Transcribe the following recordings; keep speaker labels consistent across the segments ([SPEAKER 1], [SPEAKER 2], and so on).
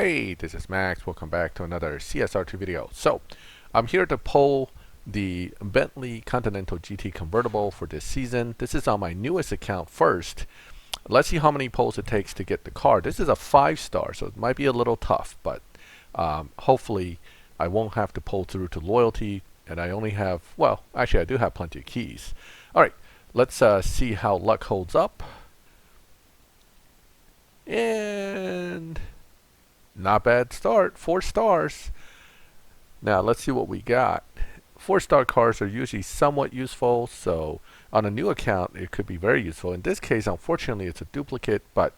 [SPEAKER 1] Hey, this is Max. Welcome back to another CSR2 video. So, I'm here to pull the Bentley Continental GT Convertible for this season. This is on my newest account first. Let's see how many pulls it takes to get the car. This is a 5-star, so it might be a little tough, but hopefully I won't have to pull through to loyalty, and I only have, well, actually I do have plenty of keys. Alright, let's see how luck holds up. And not bad start, 4 stars. Now let's see what we got. 4-star cars are usually somewhat useful, so on a new account it could be very useful. In this case, unfortunately, it's a duplicate, but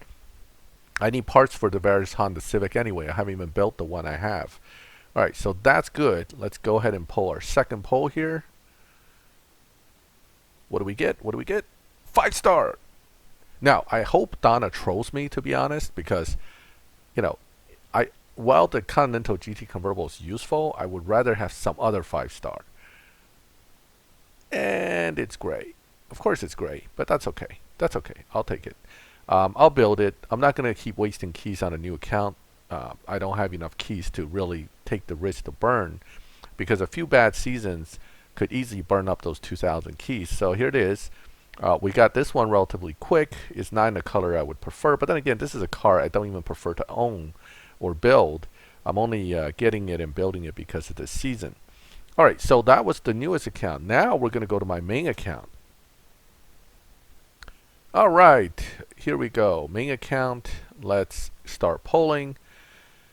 [SPEAKER 1] I need parts for the various Honda Civic anyway. I haven't even built the one I have. Alright, so that's good. Let's go ahead and pull our second pull here. What do we get? What do we get? 5-star! Now, I hope Donna trolls me, to be honest, because, you know, while the Continental GT Convertible is useful, I would rather have some other 5-star. And it's gray. Of course it's gray, but that's okay. That's okay. I'll take it. I'll build it. I'm not going to keep wasting keys on a new account. I don't have enough keys to really take the risk to burn, because a few bad seasons could easily burn up those 2,000 keys. So here it is. We got this one relatively quick. It's not in the color I would prefer, but then again, this is a car I don't even prefer to own or build. I'm only getting it and building it because of this season. Alright, so that was the newest account. Now we're going to go to my main account. Alright, here we go. Main account. Let's start polling.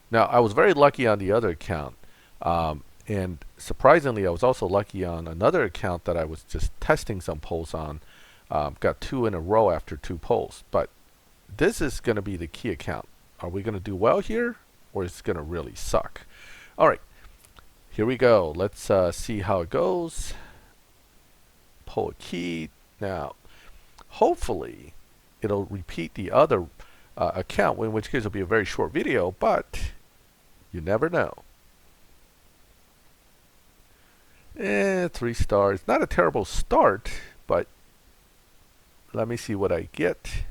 [SPEAKER 1] Now, I was very lucky on the other account. And surprisingly, I was also lucky on another account that I was just testing some polls on. Got 2 in a row after 2 polls. But this is going to be the key account. Are we going to do well here, or is it going to really suck? Alright, here we go. Let's see how it goes. Pull a key. Now, hopefully, it'll repeat the other account, in which case it'll be a very short video, but you never know. 3 stars. Not a terrible start, but let me see what I get.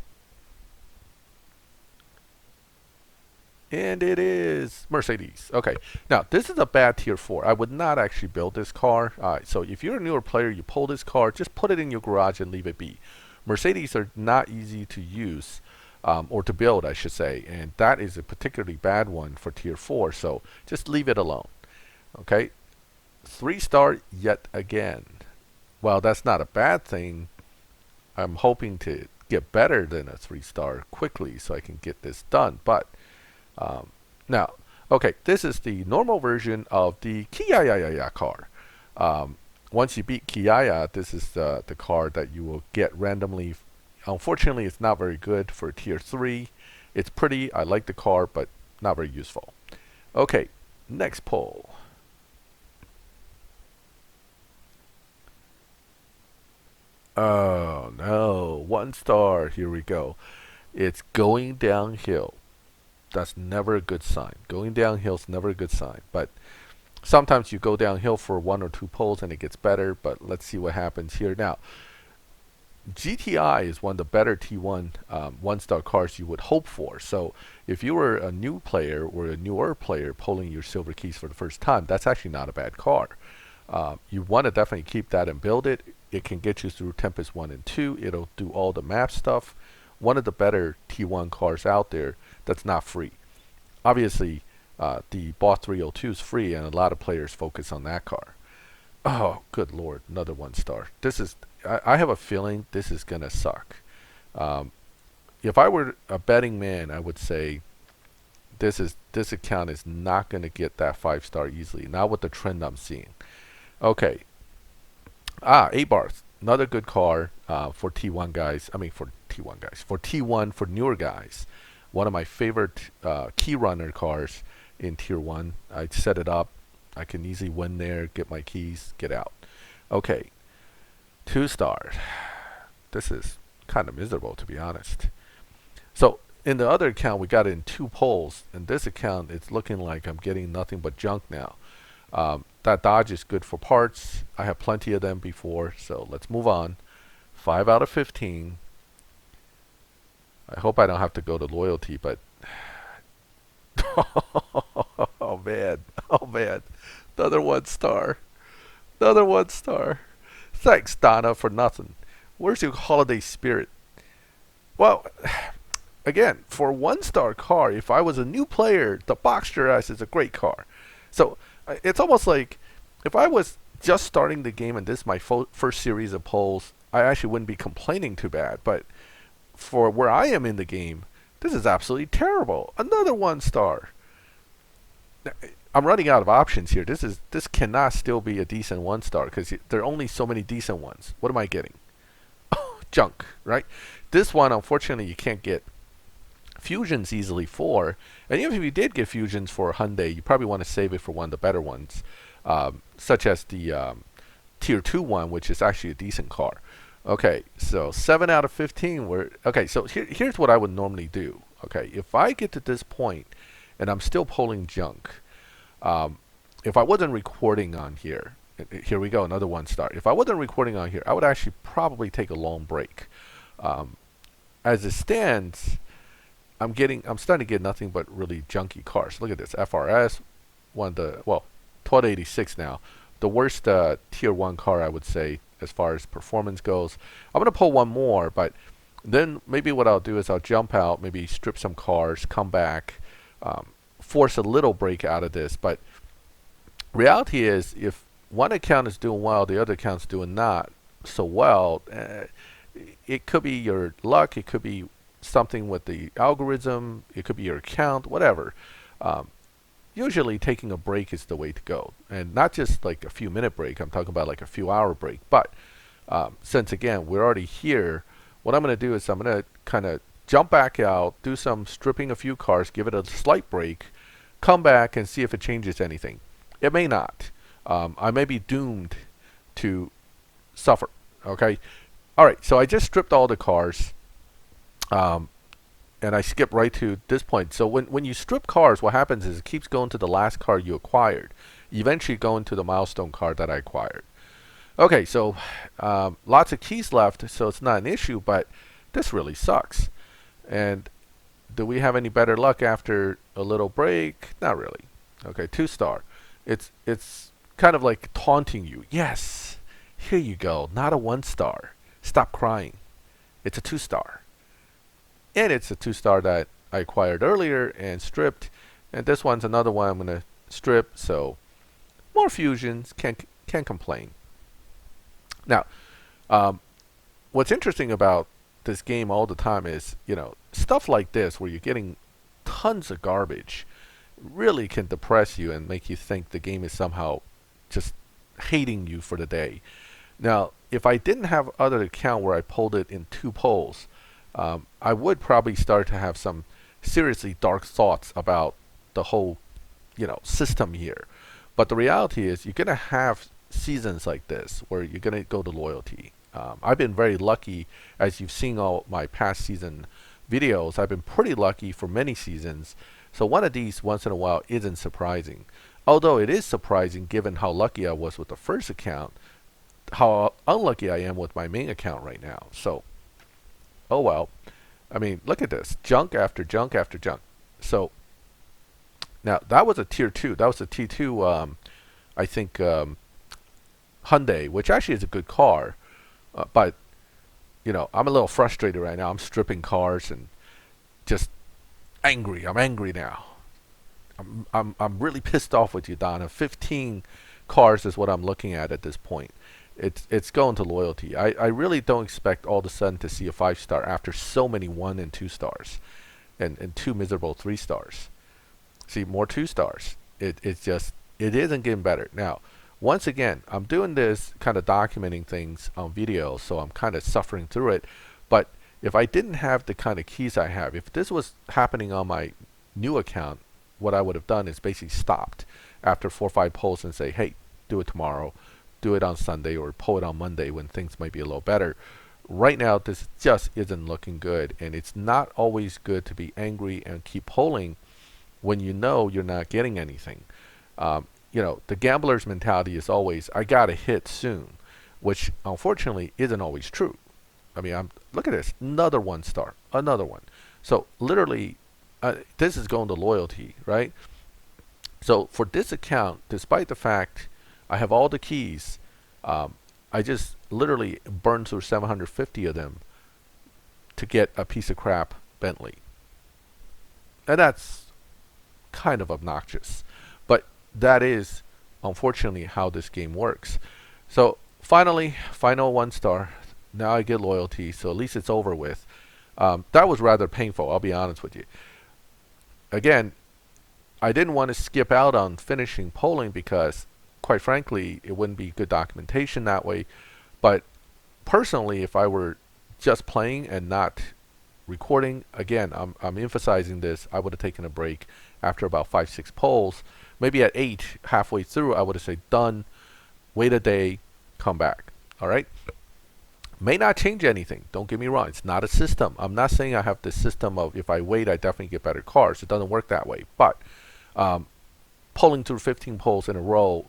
[SPEAKER 1] And it is Mercedes. Okay, now this is a bad tier 4. I would not actually build this car. So if you're a newer player, you pull this car, just put it in your garage and leave it be. Mercedes are not easy to use, or to build, I should say, and that is a particularly bad one for tier 4. So just leave it alone. Okay, 3-star yet again. Well, that's not a bad thing. I'm hoping to get better than a 3-star quickly so I can get this done, but now, okay, this is the normal version of the Kia car. Once you beat Kia, this is the car that you will get randomly. Unfortunately, it's not very good for tier 3. It's pretty, I like the car, but not very useful. Okay, next poll. Oh no, 1 star, here we go. It's going downhill. That's never a good sign. Going downhill is never a good sign. But sometimes you go downhill for 1 or 2 pulls and it gets better. But let's see what happens here. Now, GTI is one of the better T1 1-star cars you would hope for. So if you were a new player or a newer player pulling your silver keys for the first time, that's actually not a bad car. You want to definitely keep that and build it. It can get you through Tempest 1 and 2. It'll do all the map stuff. One of the better T1 cars out there that's not free. Obviously, the Boss 302 is free, and a lot of players focus on that car. Oh, good lord, another 1-star. This is, I have a feeling this is gonna suck. If I were a betting man, I would say this account is not gonna get that 5-star easily. Not with the trend I'm seeing. Okay. 8 bars. Another good car for T1 guys. I mean, for T1 guys. For T1, for newer guys. One of my favorite key runner cars in tier 1. I set it up. I can easily win there, get my keys, get out. Okay. 2 stars. This is kind of miserable, to be honest. So in the other account, we got it in 2 polls. In this account, it's looking like I'm getting nothing but junk now. That Dodge is good for parts. I have plenty of them before, so let's move on. 5 out of 15. I hope I don't have to go to loyalty, but Oh man. Oh man. Another 1 star. Another 1 star. Thanks, Donna, for nothing. Where's your holiday spirit? Well, again, for a 1 star car, if I was a new player, the Boxster S is a great car. So it's almost like if I was just starting the game and this is my first series of polls, I actually wouldn't be complaining too bad. But for where I am in the game, this is absolutely terrible. Another 1 star. I'm running out of options here. This cannot still be a decent 1 star because there are only so many decent ones. What am I getting? Junk, right? This one, unfortunately, you can't get fusions easily for. And even if you did get fusions for Hyundai, you probably want to save it for one of the better ones, such as the Tier 2 one, which is actually a decent car. Okay, so 7 out of 15 were... Okay, so here's what I would normally do. Okay, if I get to this point and I'm still polling junk, if I wasn't recording on here, here we go, another 1 star. If I wasn't recording on here, I would actually probably take a long break. As it stands, I'm starting to get nothing but really junky cars. Look at this, FRS, one of the, well, 1286 now. The worst tier 1 car, I would say, as far as performance goes. I'm going to pull one more, but then maybe what I'll do is I'll jump out, maybe strip some cars, come back, force a little break out of this. But reality is, if one account is doing well, the other account's doing not so well, it could be your luck, it could be something with the algorithm, it could be your account, whatever. Usually taking a break is the way to go, and not just like a few minute break. I'm talking about like a few hour break. But since again we're already here, what I'm going to do is I'm going to kind of jump back out, do some stripping a few cars, give it a slight break, come back and see if it changes anything. It may not. I may be doomed to suffer. Okay. All right. So I just stripped all the cars. And I skip right to this point. So when you strip cars, what happens is it keeps going to the last car you acquired. You eventually go into the milestone car that I acquired. Okay, so lots of keys left, so it's not an issue, but this really sucks. And do we have any better luck after a little break? Not really. Okay, 2 star. It's kind of like taunting you. Yes, here you go. Not a 1 star. Stop crying. It's a 2 star. And it's a 2 star that I acquired earlier and stripped. And this one's another one I'm going to strip. So more fusions. Can't complain. Now, what's interesting about this game all the time is, you know, stuff like this where you're getting tons of garbage really can depress you and make you think the game is somehow just hating you for the day. Now, if I didn't have other account where I pulled it in 2 polls, I would probably start to have some seriously dark thoughts about the whole, you know, system here. But the reality is you're going to have seasons like this where you're going to go to loyalty. I've been very lucky, as you've seen all my past season videos. I've been pretty lucky for many seasons. So one of these once in a while isn't surprising. Although it is surprising given how lucky I was with the first account, how unlucky I am with my main account right now. So oh well. I mean, look at this. Junk after junk after junk. So, now, that was a Tier 2. That was a T2, I think, Hyundai, which actually is a good car. But, you know, I'm a little frustrated right now. I'm stripping cars and just angry. I'm angry now. I'm really pissed off with you, Donna. 15 cars is what I'm looking at this point. It's going to loyalty. I really don't expect all of a sudden to see a 5-star after so many 1 and 2 stars and 2 miserable 3 stars. See, more 2 stars. It isn't getting better. Now, once again, I'm doing this kind of documenting things on video, so I'm kind of suffering through it. But if I didn't have the kind of keys I have, if this was happening on my new account, what I would have done is basically stopped after 4 or 5 polls and say, hey, do it tomorrow. Do it on Sunday or pull it on Monday when things might be a little better. Right now, this just isn't looking good, and it's not always good to be angry and keep polling when you know you're not getting anything. You know, the gambler's mentality is always, I gotta hit soon, which unfortunately isn't always true. I mean, look at this, another 1 star, another one. So literally, this is going to loyalty, right? So for this account, despite the fact I have all the keys, I just literally burned through 750 of them to get a piece of crap Bentley. And that's kind of obnoxious. But that is unfortunately how this game works. So finally, final 1 star. Now I get loyalty, so at least it's over with. That was rather painful, I'll be honest with you. Again, I didn't want to skip out on finishing polling because, quite frankly, it wouldn't be good documentation that way. But personally, if I were just playing and not recording, again, I'm emphasizing this, I would have taken a break after about 5-6 polls. Maybe at 8, halfway through, I would have said done, wait a day, come back. All right? May not change anything. Don't get me wrong. It's not a system. I'm not saying I have this system of if I wait, I definitely get better cars. It doesn't work that way. But pulling through 15 polls in a row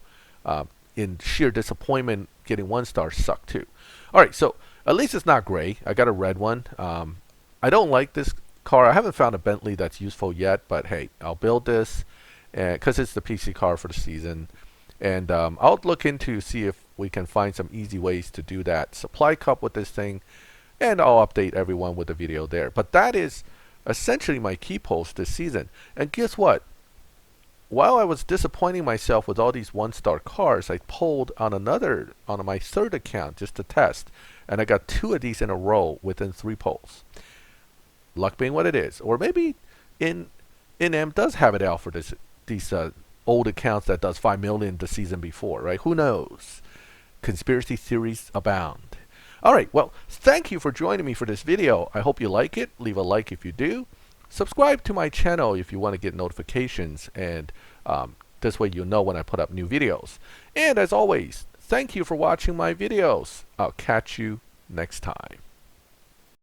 [SPEAKER 1] in sheer disappointment, getting 1 star sucked too. All right, so at least it's not gray. I got a red one. I don't like this car. I haven't found a Bentley that's useful yet, but hey, I'll build this because it's the PC car for the season. And I'll look into see if we can find some easy ways to do that supply cup with this thing, and I'll update everyone with the video there. But that is essentially my key post this season. And guess what? While I was disappointing myself with all these 1-star cars, I polled on my third account just to test, and I got 2 of these in a row within 3 polls. Luck being what it is, or maybe M does have it out for these old accounts that does 5 million the season before, right? Who knows? Conspiracy theories abound. All right, well, thank you for joining me for this video. I hope you like it. Leave a like if you do. Subscribe to my channel if you want to get notifications, and this way you'll know when I put up new videos. And as always, thank you for watching my videos. I'll catch you next time.